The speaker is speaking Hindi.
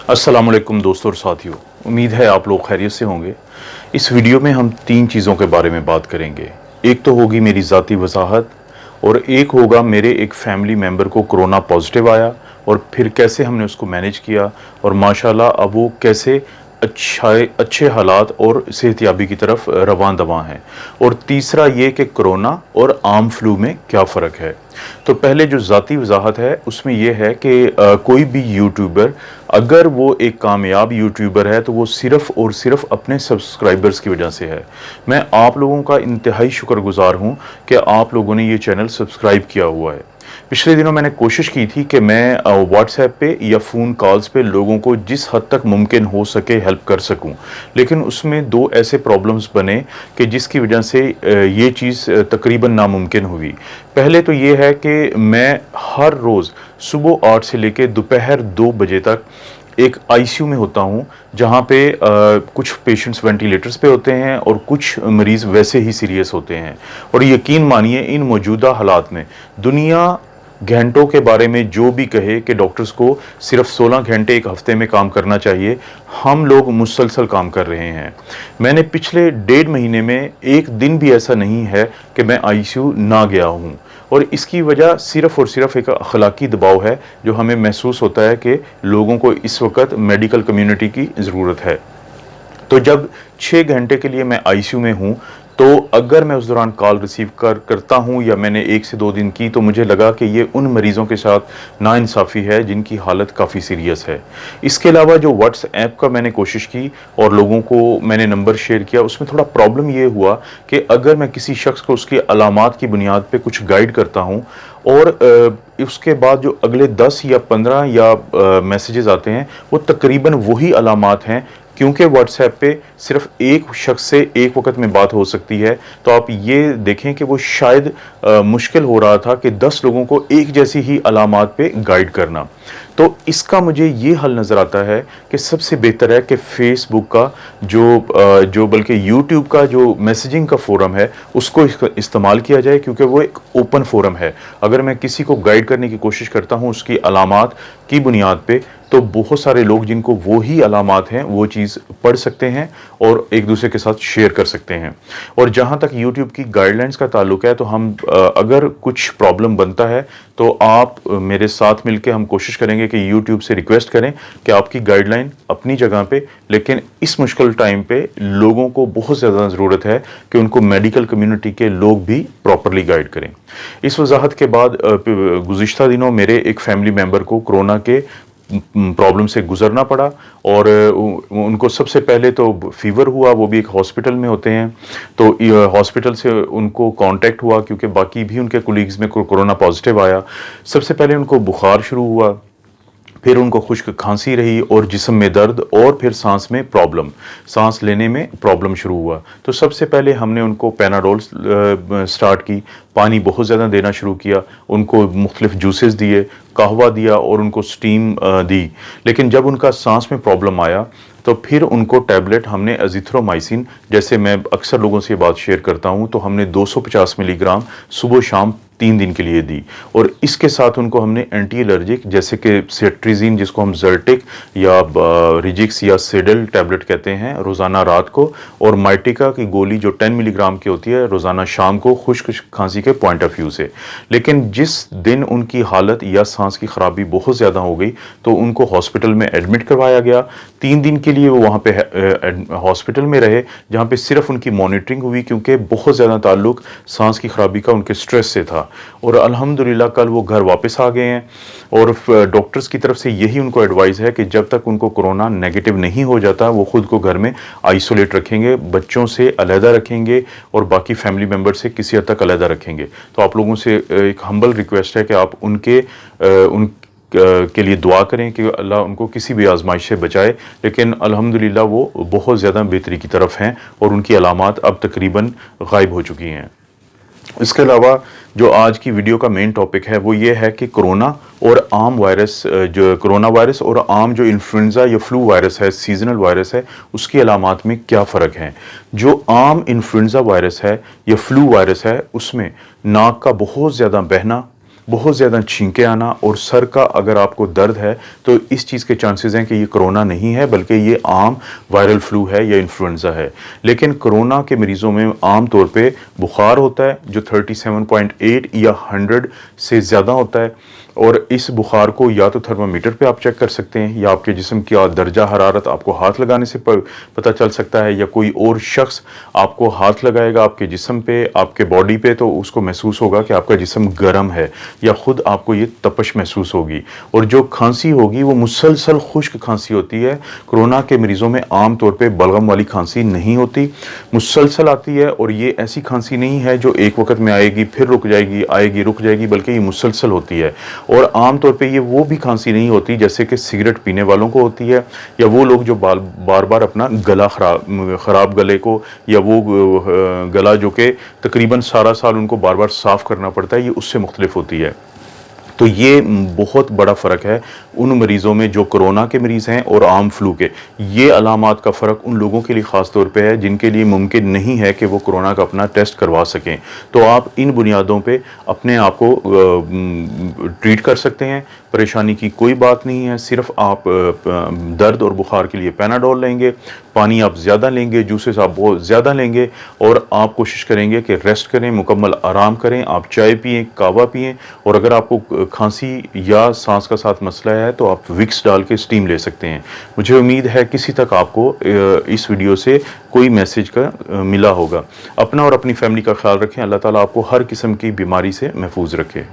अस्सलामुअलैकुम दोस्तों और साथियों, उम्मीद है आप लोग खैरियत से होंगे। इस वीडियो में हम 3 चीज़ों के बारे में बात करेंगे। एक तो होगी मेरी ज़ाती वजाहत और एक होगा मेरे एक फैमिली मेम्बर को कोरोना पॉजिटिव आया और फिर कैसे हमने उसको मैनेज किया और माशाल्लाह अब वो कैसे अच्छे हालात और सेहतयाबी की तरफ रवां दवां हैं। और तीसरा ये कि कोरोना और आम फ्लू में क्या फ़र्क है। तो पहले जो ज़ाती वजाहत है उसमें यह है कि कोई भी यूट्यूबर अगर वो एक कामयाब यूट्यूबर है तो वो सिर्फ़ और सिर्फ अपने सब्सक्राइबर्स की वजह से है। मैं आप लोगों का इंतहाई शुक्रगुजार हूँ कि आप लोगों ने ये चैनल सब्सक्राइब किया हुआ है। पिछले दिनों मैंने कोशिश की थी कि मैं व्हाट्सएप पे या फ़ोन कॉल्स पे लोगों को जिस हद तक मुमकिन हो सके हेल्प कर सकूं, लेकिन उसमें 2 ऐसे प्रॉब्लम्स बने कि जिसकी वजह से ये चीज़ तकरीबन नामुमकिन हुई। पहले तो ये है कि मैं हर रोज़ सुबह 8 से लेकर दोपहर 2 बजे तक एक आईसीयू में होता हूँ, जहाँ पे कुछ पेशेंट्स वेंटिलेटर्स पे होते हैं और कुछ मरीज़ वैसे ही सीरियस होते हैं। और यकीन मानिए इन मौजूदा हालात में दुनिया घंटों के बारे में जो भी कहे कि डॉक्टर्स को सिर्फ 16 घंटे एक हफ्ते में काम करना चाहिए, हम लोग मुसलसल काम कर रहे हैं। मैंने पिछले 1.5 महीने में एक दिन भी ऐसा नहीं है कि मैं आईसीयू ना गया हूँ। और इसकी वजह सिर्फ़ और सिर्फ एक अखलाकी दबाव है जो हमें महसूस होता है कि लोगों को इस वक्त मेडिकल कम्युनिटी की ज़रूरत है। तो जब 6 घंटे के लिए मैं आईसीयू में हूँ, तो अगर मैं उस दौरान कॉल रिसीव करता हूँ या मैंने 1 से 2 दिन की, तो मुझे लगा कि ये उन मरीज़ों के साथ नाइंसाफ़ी है जिनकी हालत काफ़ी सीरियस है। इसके अलावा जो व्हाट्सएप का मैंने कोशिश की और लोगों को मैंने नंबर शेयर किया, उसमें थोड़ा प्रॉब्लम ये हुआ कि अगर मैं किसी शख्स को उसकी अलामात की बुनियाद पे कुछ गाइड करता हूँ और उसके बाद जो अगले 10 या 15 या मैसेजेस आते हैं वो तकरीबन वही अलामात हैं, क्योंकि व्हाट्सएप पे सिर्फ एक शख्स से एक वक्त में बात हो सकती है। तो आप ये देखें कि वो शायद मुश्किल हो रहा था कि 10 लोगों को एक जैसी ही अलामात पे गाइड करना। तो इसका मुझे ये हल नज़र आता है कि सबसे बेहतर है कि फेसबुक का जो बल्कि यूट्यूब का जो मैसेजिंग का फ़ोरम है उसको इस्तेमाल किया जाए, क्योंकि वो एक ओपन फ़ोरम है। अगर मैं किसी को गाइड करने की कोशिश करता हूँ उसकी अलामात की बुनियाद पे, तो बहुत सारे लोग जिनको वो ही अलामात हैं वो चीज़ पढ़ सकते हैं और एक दूसरे के साथ शेयर कर सकते हैं। और जहाँ तक यूट्यूब की गाइडलाइंस का ताल्लुक है, तो हम अगर कुछ प्रॉब्लम बनता है तो आप मेरे साथ मिलकर हम कोशिश करेंगे कि यूट्यूब से रिक्वेस्ट करें कि आपकी गाइडलाइन अपनी जगह पे, लेकिन इस मुश्किल टाइम पे लोगों को बहुत ज़्यादा ज़रूरत है कि उनको मेडिकल कम्युनिटी के लोग भी प्रॉपरली गाइड करें। इस वजाहत के बाद गुज़िश्ता दिनों मेरे एक फैमिली मेम्बर को कोरोना के प्रॉब्लम से गुजरना पड़ा और उनको सबसे पहले तो फीवर हुआ, वो भी एक हॉस्पिटल में होते हैं। तो हॉस्पिटल से उनको कांटेक्ट हुआ क्योंकि बाकी भी उनके कोलीग्स में कोरोना पॉजिटिव आया। सबसे पहले उनको बुखार शुरू हुआ, फिर उनको खुश्क खांसी रही और जिस्म में दर्द और फिर सांस लेने में प्रॉब्लम शुरू हुआ। तो सबसे पहले हमने उनको पैनाडोल स्टार्ट की, पानी बहुत ज़्यादा देना शुरू किया, उनको मुख्तलिफ जूसेस दिए, कहवा दिया और उनको स्टीम दी। लेकिन जब उनका सांस में प्रॉब्लम आया तो फिर उनको टैबलेट हमने अजिथ्रोमाइसिन, जैसे मैं अक्सर लोगों से ये बात शेयर करता हूँ, तो हमने 250 मिलीग्राम सुबह शाम 3 दिन के लिए दी। और इसके साथ उनको हमने एंटी एलर्जिक जैसे कि सेट्रिजिन, जिसको हम जर्टिक या रिजिक्स या सेडल टैबलेट कहते हैं, रोज़ाना रात को, और माइटिका की गोली जो 10 मिलीग्राम की होती है रोज़ाना शाम को, खुश्क खांसी के पॉइंट ऑफ व्यू से। लेकिन जिस दिन उनकी हालत या सांस की ख़राबी बहुत ज़्यादा हो गई तो उनको हॉस्पिटल में एडमिट करवाया गया। 3 दिन के लिए वो वहाँ पे हॉस्पिटल में रहे, जहाँ पे सिर्फ उनकी मॉनिटरिंग हुई, क्योंकि बहुत ज़्यादा ताल्लुक सांस की ख़राबी का उनके स्ट्रेस से था। और अल्हम्दुलिल्लाह कल वो घर वापस आ गए हैं। और डॉक्टर्स की तरफ से यही उनको एडवाइस है कि जब तक उनको कोरोना नेगेटिव नहीं हो जाता वो खुद को घर में आइसोलेट रखेंगे, बच्चों से अलहदा रखेंगे और बाकी फैमिली मेम्बर से किसी हद तक अलहदा रखेंगे। तो आप लोगों से एक हम्बल रिक्वेस्ट है कि आप के लिए दुआ करें कि अल्लाह उनको किसी भी आजमाइश से बचाए। लेकिन अल्हम्दुलिल्लाह वो बहुत ज़्यादा बेहतरी की तरफ हैं और उनकी अलामात अब तकरीबन गायब हो चुकी हैं। इसके अलावा जो आज की वीडियो का मेन टॉपिक है वो ये है कि कोरोना और आम वायरस, जो कोरोना वायरस और आम जो इन्फ्लुएंजा या फ्लू वायरस है, सीजनल वायरस है, उसकी अलामात में क्या फ़र्क है। जो आम इन्फ्लुएंजा वायरस है या फ्लू वायरस है उसमें नाक का बहुत ज़्यादा बहना, बहुत ज़्यादा छींके आना और सर का अगर आपको दर्द है तो इस चीज़ के चांसेस हैं कि ये कोरोना नहीं है बल्कि ये आम वायरल फ्लू है या इन्फ्लुएंजा है। लेकिन कोरोना के मरीज़ों में आम तौर पे बुखार होता है जो 37.8 या 100 से ज़्यादा होता है, और इस बुखार को या तो थर्मामीटर पे आप चेक कर सकते हैं या आपके जिस्म की दर्जा हरारत आपको हाथ लगाने से पता चल सकता है, या कोई और शख्स आपको हाथ लगाएगा आपके जिस्म पे, आपके बॉडी पे, तो उसको महसूस होगा कि आपका जिस्म गर्म है, या खुद आपको ये तपश महसूस होगी। और जो खांसी होगी वो मुसलसल खुश्क खांसी होती है। कोरोना के मरीज़ों में आम तौर पे बलगम वाली खांसी नहीं होती, मुसलसल आती है, और ये ऐसी खांसी नहीं है जो एक वक्त में आएगी फिर रुक जाएगी, आएगी रुक जाएगी, बल्कि ये मुसलसल होती है। और आम तौर पे ये वो भी खांसी नहीं होती जैसे कि सिगरेट पीने वालों को होती है, या वो लोग जो बार बार अपना गला ख़राब गले को, या वो गला जो कि तकरीबन सारा साल उनको बार बार साफ़ करना पड़ता है, ये उससे मुख्तलिफ होती है। तो ये बहुत बड़ा फ़र्क है उन मरीज़ों में जो कोरोना के मरीज़ हैं और आम फ्लू के। ये अलामात का फ़र्क उन लोगों के लिए ख़ास तौर पे है जिनके लिए मुमकिन नहीं है कि वो कोरोना का अपना टेस्ट करवा सकें। तो आप इन बुनियादों पे अपने आप को ट्रीट कर सकते हैं। परेशानी की कोई बात नहीं है, सिर्फ आप दर्द और बुखार के लिए पैनाडोल लेंगे, पानी आप ज़्यादा लेंगे, जूसेस आप बहुत ज़्यादा लेंगे, और आप कोशिश करेंगे कि रेस्ट करें, मुकम्मल आराम करें। आप चाय पिएँ, कहवा पिएँ, और अगर आपको खांसी या सांस का साथ मसला है तो आप विक्स डाल के स्टीम ले सकते हैं। मुझे उम्मीद है किसी तक आपको इस वीडियो से कोई मैसेज का मिला होगा। अपना और अपनी फैमिली का ख्याल रखें। अल्लाह ताला आपको हर किस्म की बीमारी से महफूज रखे।